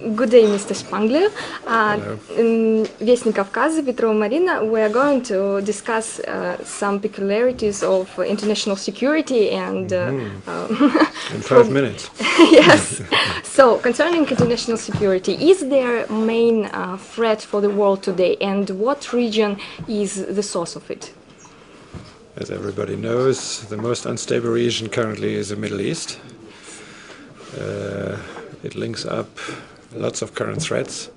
Good day, Mr. Spangler. Hello. In Вестник Кавказа, Petrova Marina, we are going to discuss some peculiarities of international security and In 5 minutes. yes. So, concerning international security, is there a main threat for the world today, and what region is the source of it? As everybody knows, the most unstable region currently is the Middle East. It links up lots of current threats,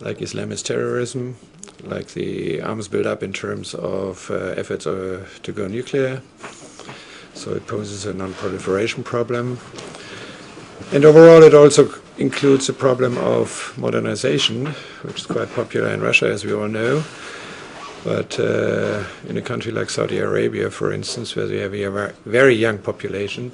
like Islamist terrorism, like the arms build-up in terms of efforts to go nuclear. So it poses a non-proliferation problem. And overall, it also includes the problem of modernization, which is quite popular in Russia, as we all know. But in a country like Saudi Arabia, for instance, where they have a very young population,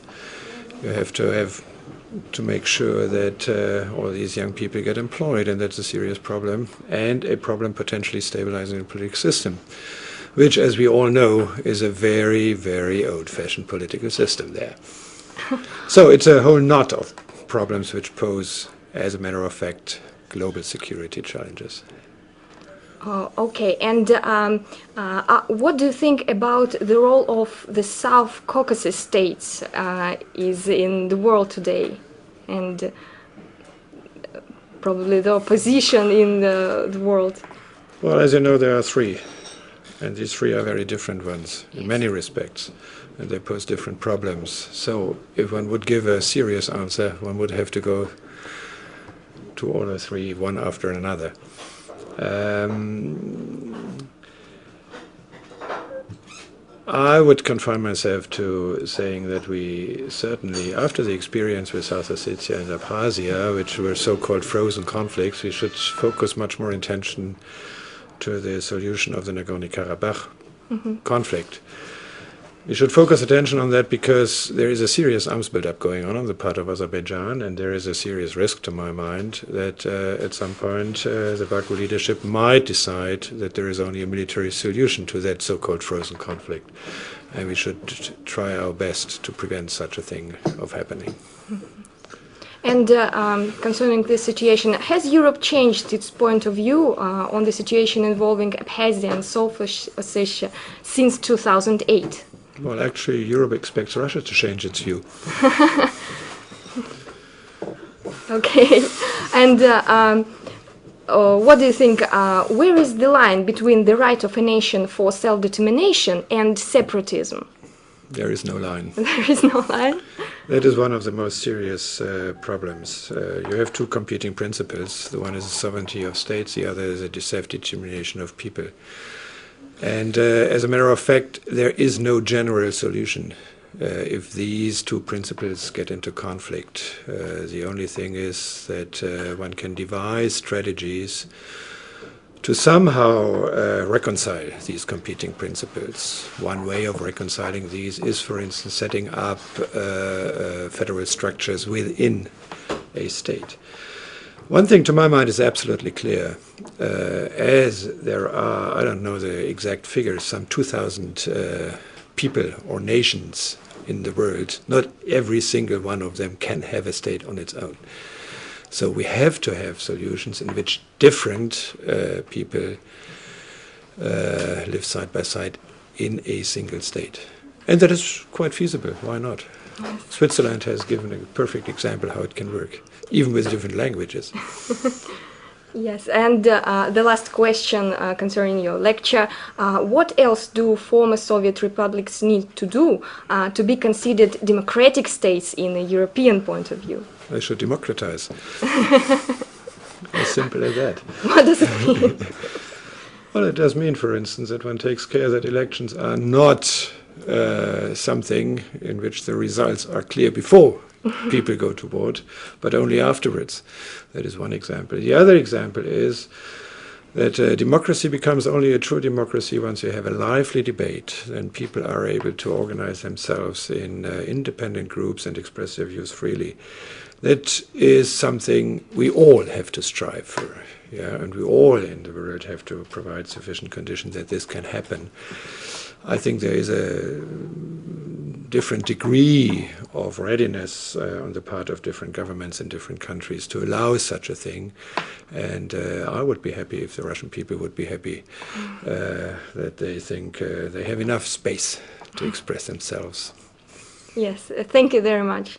you have to make sure that all these young people get employed, and that's a serious problem, and a problem potentially stabilizing the political system, which, as we all know, is a very, very old-fashioned political system there. So it's a whole knot of problems which pose, as a matter of fact, global security challenges. Okay, and what do you think about the role of the South Caucasus states is in the world today, and probably the opposition in the world? Well, as you know, there are three, and these three are very different ones in many respects, and they pose different problems. So if one would give a serious answer, one would have to go to all the three, one after another. I would confine myself to saying that we certainly, after the experience with South Ossetia and Abkhazia, which were so-called frozen conflicts, we should focus much more attention to the solution of the Nagorno-Karabakh conflict. We should focus attention on that because there is a serious arms build-up going on the part of Azerbaijan, and there is a serious risk, to my mind, that at some point the Baku leadership might decide that there is only a military solution to that so-called frozen conflict, and we should try our best to prevent such a thing of happening. And concerning this situation, has Europe changed its point of view on the situation involving Abkhazia and South Ossetia since 2008? Well, actually, Europe expects Russia to change its view. Okay, and what do you think, where is the line between the right of a nation for self-determination and separatism? There is no line. There is no line? That is one of the most serious problems. You have two competing principles. The one is the sovereignty of states, the other is the self-determination of people. And as a matter of fact, there is no general solution if these two principles get into conflict. The only thing is that one can devise strategies to somehow reconcile these competing principles. One way of reconciling these is, for instance, setting up federal structures within a state. One thing, to my mind, is absolutely clear. As there are, I don't know the exact figures, some 2,000 people or nations in the world, not every single one of them can have a state on its own. So we have to have solutions in which different people live side by side in a single state. And that is quite feasible. Why not? Switzerland has given a perfect example how it can work, even with different languages. Yes, and the last question concerning your lecture, what else do former Soviet republics need to do to be considered democratic states in a European point of view? They should democratize. As simple as that. What does it mean? Well, it does mean, for instance, that one takes care that elections are not something in which the results are clear before people go to vote, but only afterwards. That is one example. The other example is that democracy becomes only a true democracy once you have a lively debate, and people are able to organize themselves in independent groups and express their views freely. That is something we all have to strive for, and we all in the world have to provide sufficient conditions that this can happen. I think there is a different degree of readiness on the part of different governments in different countries to allow such a thing. And I would be happy if the Russian people would be happy that they think they have enough space to express themselves. Yes, thank you very much.